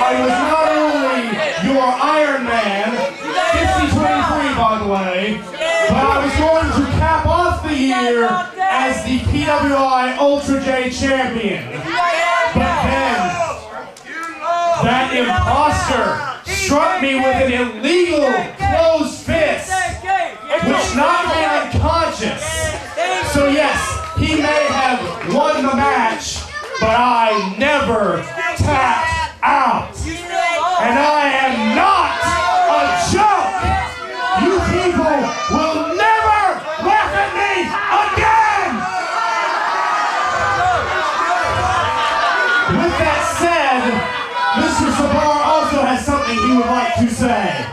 I was not only your Iron Man, 50-23 by the way, but I was going to cap off the year as the PWI Ultra J champion. But then, that imposter struck me with an illegal closed fist, which knocked me unconscious. So yes, he may have won the match, but I never tapped out. And I am not a joke. You people will never laugh at me again. With that said, Mr. Sabar also has something he would like to say.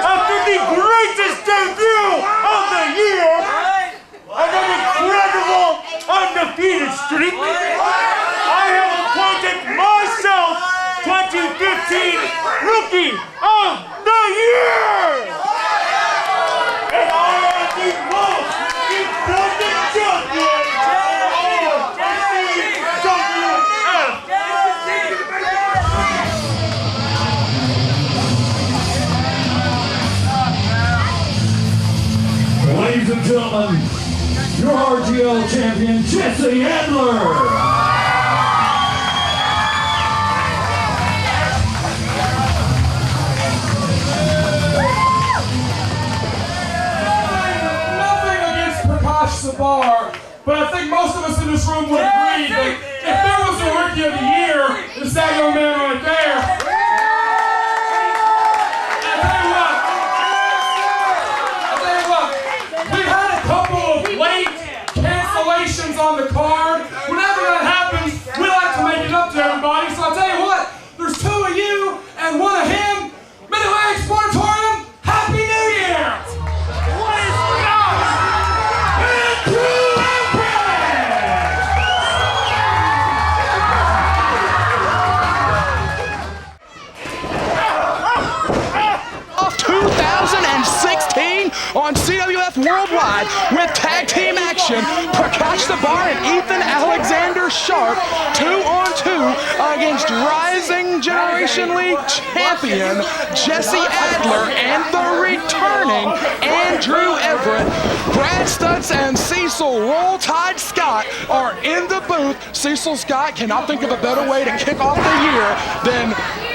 After the greatest debut of the year, and an incredible undefeated streak, I have appointed myself 2015 Rookie of the Year! And I am the most important champion of the CWF! Ladies and gentlemen, your RGL champion, Jesse Adler. Nothing against Prakash Sabar, but I think most of us in this room would agree that if there was a Rookie of the Year, it's that young man right there. On the card. Whenever that happens, we like to make it up to everybody. So I'll tell you what, there's two of you and one of him. Mid-Atlantic Sportatorium, Happy New Year! What is up? Into Off 2016 on CWF Worldwide with tag team action, Prakash Sabar and Ethan Alexander Sharpe 2-on-2 against Rising Generation League champion Jesse Adler and the returning Andrew Everett. Brad Stutts and Cecil Roll Tide Scott are in the booth. Cecil Scott cannot think of a better way to kick off the year than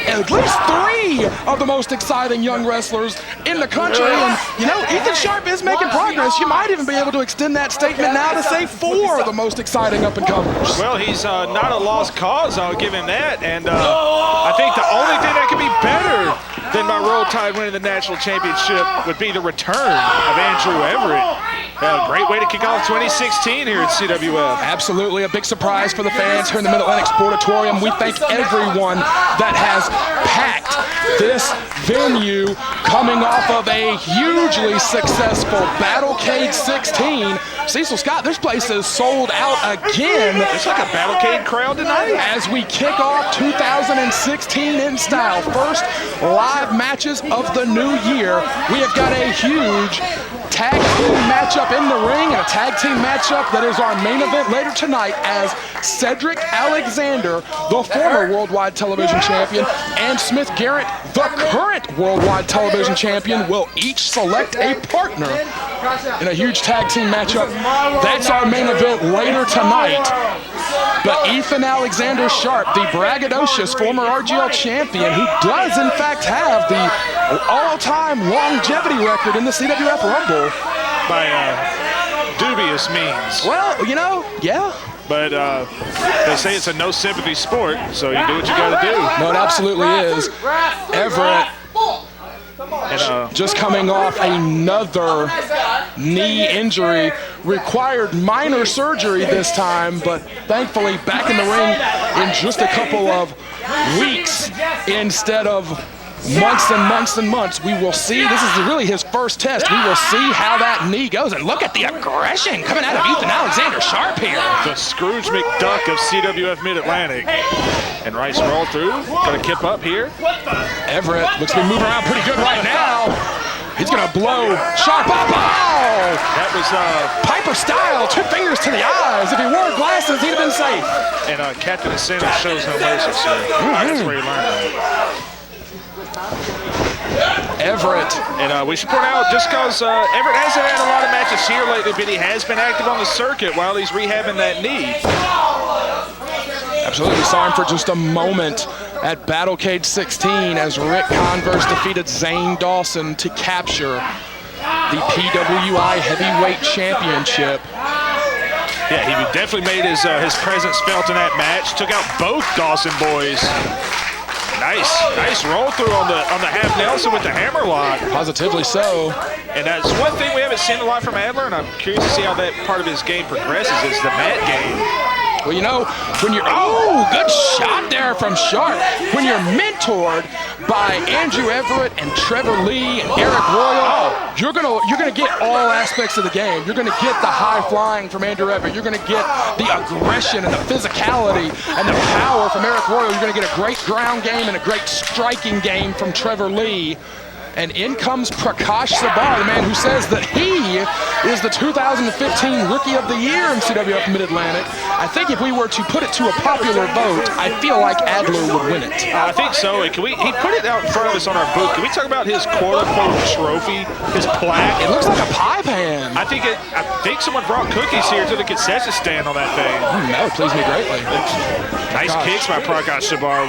at least three of the most exciting young wrestlers in the country. And, you know, Ethan Sharpe is making progress. You might even be able to extend that statement now to say four of the most exciting up-and-comers. Well, he's not a lost cause, I'll give him that. And I think the only thing that could be better than my Roll Tide winning the national championship would be the return of Andrew Everett. A great way to kick off 2016 here at CWF. Absolutely a big surprise for the fans here in the Mid-Atlantic Sportatorium. We thank everyone that has packed this venue coming off of a hugely successful Battlecade 16. Cecil Scott, this place is sold out again. It's like a Battlecade crowd tonight. As we kick off 2016 in style. First live matches of the new year. We have got a huge tag team matchup in the ring and a tag team matchup that is our main event later tonight as Cedric Alexander, the former worldwide television champion, and Smith Garrett, the current worldwide television champion, will each select a partner in a huge tag team matchup. That's our main event later tonight. But Ethan Alexander Sharpe, the braggadocious former RGL champion, who does in fact have the all-time longevity record in the CWF Rumble. By dubious means. Well, you know, yeah. But they say it's a no sympathy sport, so you do what you gotta do. No, it absolutely is. Everett just coming off another knee injury, required minor surgery this time, but thankfully back in the ring in just a couple of weeks instead of months and months and months. We will see. This is really his first test. We will see how that knee goes. And look at the aggression coming out of Ethan Alexander Sharpe here. The Scrooge McDuck of CWF Mid-Atlantic. And Rice roll through. Gonna kip up here. Everett looks to be moving around pretty good right now. He's gonna blow Sharpe up. Oh! That was Piper style, 2 fingers to the eyes. If he wore glasses, he'd have been safe. and Captain Incentive shows no mercy, sir. That's where you learn that. Everett. And we should point out, just because Everett hasn't had a lot of matches here lately, but he has been active on the circuit while he's rehabbing that knee. Absolutely, saw him for just a moment at Battlecade 16 as Ric Converse defeated Zane Dawson to capture the PWI Heavyweight Championship. Yeah, he definitely made his presence felt in that match. Took out both Dawson boys. Nice roll through on the half Nelson with the hammerlock. Positively so. And that's one thing we haven't seen a lot from Adler, and I'm curious to see how that part of his game progresses. Is the mat game. Well, you know, when you're, oh, good shot there from Sharpe. When you're mentored by Andrew Everett and Trevor Lee and Arik Royal, you're gonna get all aspects of the game. You're gonna get the high flying from Andrew Everett. You're gonna get the aggression and the physicality and the power from Arik Royal. You're gonna get a great ground game and a great striking game from Trevor Lee. And in comes Prakash Sabar, the man who says that he is the 2015 Rookie of the Year in CWF Mid-Atlantic. I think if we were to put it to a popular vote, I feel like Adler would win it. I think so. And he put it out in front of us on our booth. Can we talk about his quote-unquote trophy, his plaque? It looks like a pie pan. I think someone brought cookies here to the concession stand on that thing. That would please me greatly. Nice kicks by Prakash Sabar.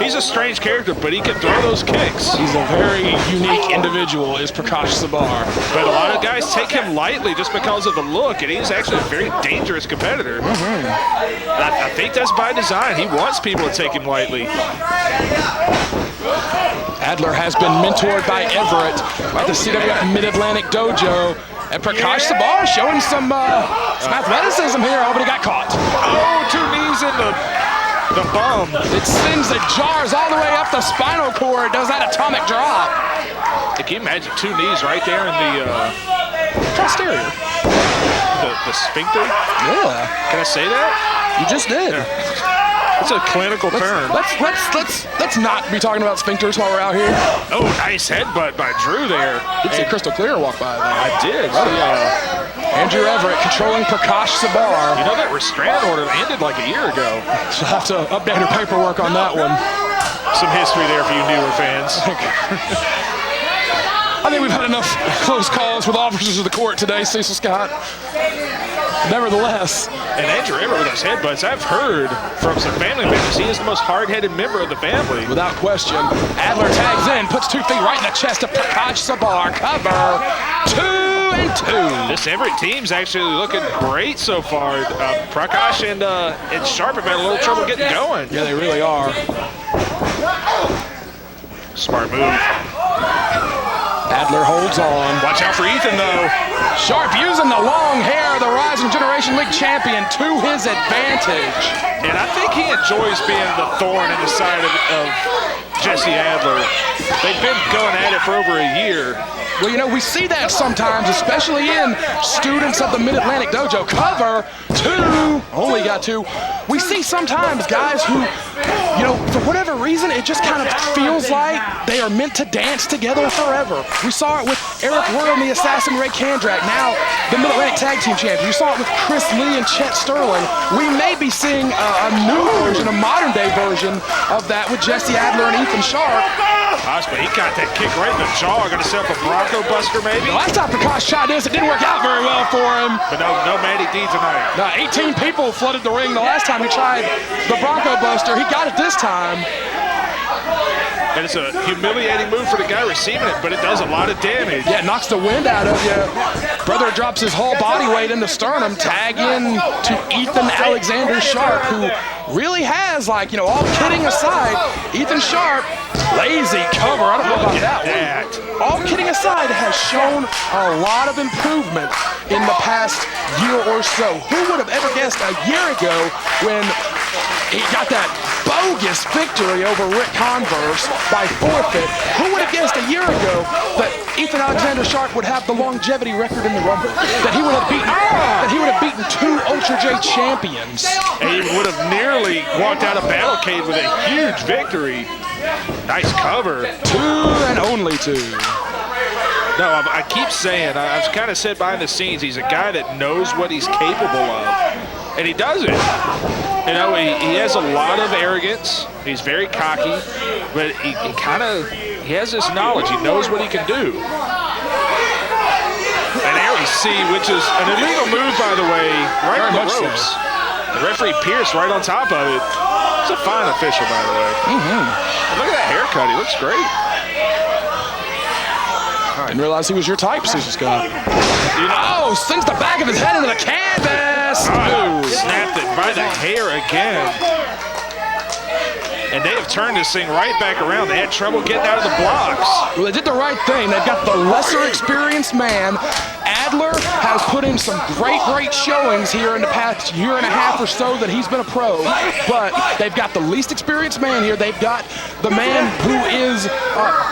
He's a strange character, but he can throw those kicks. He's a very unique individual, is Prakash Sabar. But a lot of guys take him lightly just because of the look, and he's actually a very dangerous competitor. I think that's by design. He wants people to take him lightly. Adler has been mentored by Everett at the CWF Mid-Atlantic Dojo. And Prakash Sabar showing some athleticism here. Oh, but he got caught. Oh, 2 knees in the bum. It sends the jars all the way up the spinal cord. Does that atomic drop. Can you imagine 2 knees right there in the posterior? The sphincter? Yeah. Can I say that? You just did. It's a clinical term. Let's not be talking about sphincters while we're out here. Oh, nice headbutt by Drew there. Did see Crystal Clear walk by there. I did. Andrew Everett controlling Prakash Sabar. You know that restraining order ended like a year ago. She'll have to update her paperwork on that one. Some history there for you newer fans. I think we've had enough close calls with officers of the court today, Cecil Scott. Nevertheless. And Andrew Everett with those headbutts, I've heard from some family members, he is the most hard-headed member of the family. Without question. Adler tags in, puts 2 feet right in the chest of Prakash Sabar. Cover. 2 and 2. This Everett team's actually looking great so far. Prakash and Sharpe have had a little trouble getting going. Yeah, they really are. Smart move. Adler holds on. Watch out for Ethan, though. Sharpe using the long hair of the Rising Generation League champion to his advantage. And I think he enjoys being the thorn in the side of Jesse Adler. They've been going at it for over a year. Well, you know, we see that sometimes, especially in students of the Mid-Atlantic Dojo. Cover 2, only got 2. We see sometimes guys who, you know, for whatever reason, it just kind of feels like they are meant to dance together forever. We saw it with Arik Royal and the Assassin Ray Kandrak, now the Mid-Atlantic Tag Team Champion. We saw it with Chris Lee and Chet Sterling. We may be seeing a new version, a modern-day version of that with Jesse Adler and Ethan Sharpe. But he got that kick right in the jaw. Going to set up a Bronco Buster, maybe? The last time Prakash tried this, it didn't work out very well for him. But no Matty D tonight. Now, 18 people flooded the ring the last time he tried the Bronco Buster. He got it this time. And it's a humiliating move for the guy receiving it, but it does a lot of damage. Yeah, it knocks the wind out of you. Brother drops his whole body weight into sternum. Tag in to Ethan Alexander Sharpe, who really has, like, you know, all kidding aside, Ethan Sharpe, lazy cover. I don't know about that one. All kidding aside, has shown a lot of improvement in the past year or so. Who would have ever guessed a year ago when he got that bogus victory over Ric Converse by forfeit? Who would have guessed a year ago that Ethan Alexander Sharpe would have the longevity record in the Rumble? That he would have beaten 2 Ultra J champions. And he would have nearly walked out of Battlecade with a huge victory. Nice cover. 2 and only 2. No, I keep saying, I've kind of said behind the scenes, he's a guy that knows what he's capable of, and he does it. You know, he has a lot of arrogance. He's very cocky, but he has this knowledge. He knows what he can do. And there we see, which is an illegal move, by the way, right on the ropes. The referee Pierce right on top of it. It's a fine official, by the way. Look at that haircut. He looks great. Didn't realize he was your type, Cecil Scott. Oh, sends the back of his head into the canvas. Snapped it by the hair again. And they have turned this thing right back around. They had trouble getting out of the blocks. Well, they did the right thing. They've got the lesser experienced man. Adler has put in some great showings here in the past year and a half or so that he's been a pro. But they've got the least experienced man here. They've got the man who is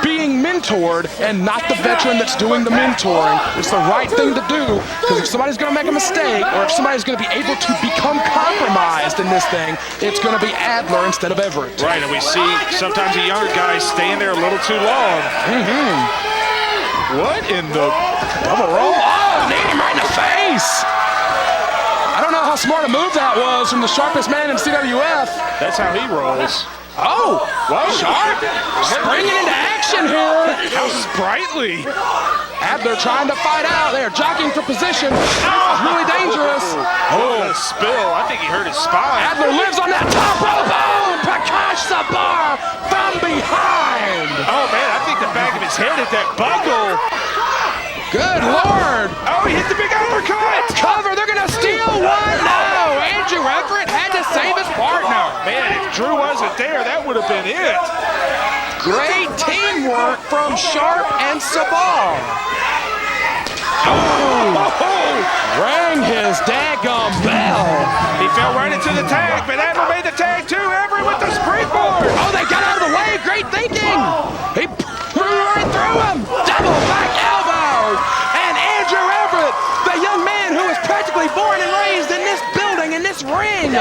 being mentored and not the veteran that's doing the mentoring. It's the right thing to do, because if somebody's going to make a mistake or if somebody's going to be able to become compromised in this thing, it's going to be Adler instead of Everett. Right, and we see sometimes a younger guy staying there a little too long. What in the double roll? Oh, nailed him right in the face. I don't know how smart a move that was from the sharpest man in CWF. That's how he rolls. Oh, whoa, Sharpe springing into action here. How sprightly. Adler trying to fight out. They're jockeying for position. This is really dangerous. Oh, a spill. I think he hurt his spine. Adler lives on that top rope. Oh, Prakash Sabar from behind. Oh, man, I think the back of his head hit that buckle. Good Lord. Oh, he hit the big uppercut. Cover. They're going to steal one. No, Andrew Everett had to save his partner. Man, if Drew wasn't there, that would have been it. Great teamwork from Sharpe and Sabar. Rang his daggum bell. He fell right into the tag, but Adler made the tag too. Everett with the springboard. Oh, they got out of the way. Great thinking. He threw right through him. Double back elbow. And Andrew Everett, the young man who was practically born and raised in this building, in this ring,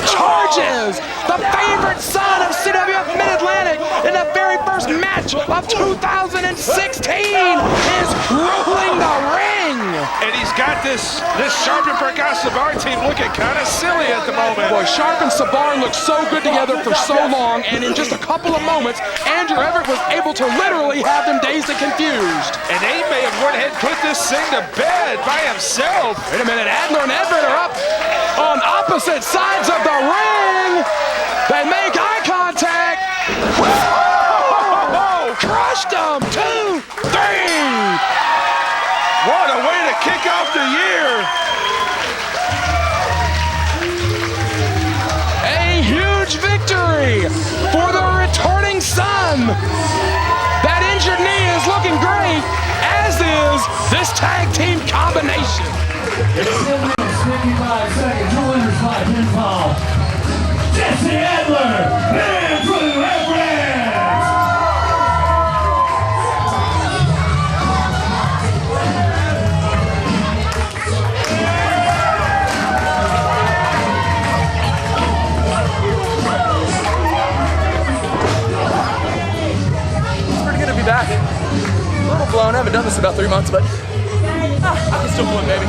charges the favorite son of CWF Mid-Atlantic in the very first match of 2016 is ruling the ring. And he's got this Sharpe and Prakash Sabar team looking kind of silly at the moment. Boy, Sharpe and Sabar looked so good together for so long, and in just a couple of moments, Andrew Everett was able to literally have them dazed and confused. And they may have went ahead and put this thing to bed by himself. Wait a minute, Adler and Everett are up on opposite sides of the ring. They make eye contact. Whoa! Crushed them. 2, 3. What a way to kick off the year. A huge victory for the returning son. That injured knee is looking great, as is this tag team combination. 10 minutes, 55 seconds. Your winners by pinfall. Jesse Adler and Drew Everett. It's pretty good to be back. A little blown. I haven't done this in about 3 months, but I can still pull it, baby.